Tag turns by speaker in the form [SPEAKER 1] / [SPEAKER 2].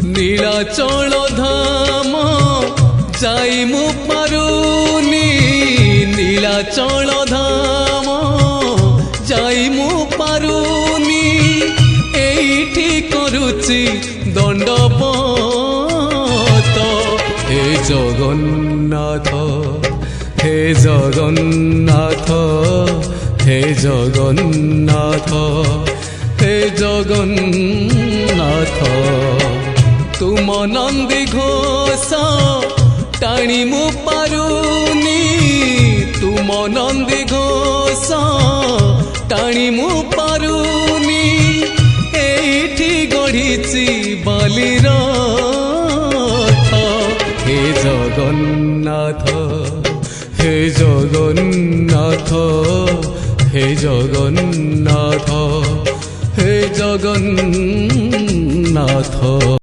[SPEAKER 1] নীলাচল ধাম যাই মু পারুনি নীলাচল ধাম যাই মু পারুনি এইটি করুচি দণ্ডপত হে জগন্নাথ হে জগন্নাথ হে জগন্নাথ হে জগন্নাথ তুম নন্দী ঘোষ টাণি মু পারুনি তুম নন্দী ঘোষ টাণি মু পারুনি এইটি গড়িছি বালির হে জগন্নাথ হে জগন্নাথ হে জগন্নাথ হে জগন্নাথ।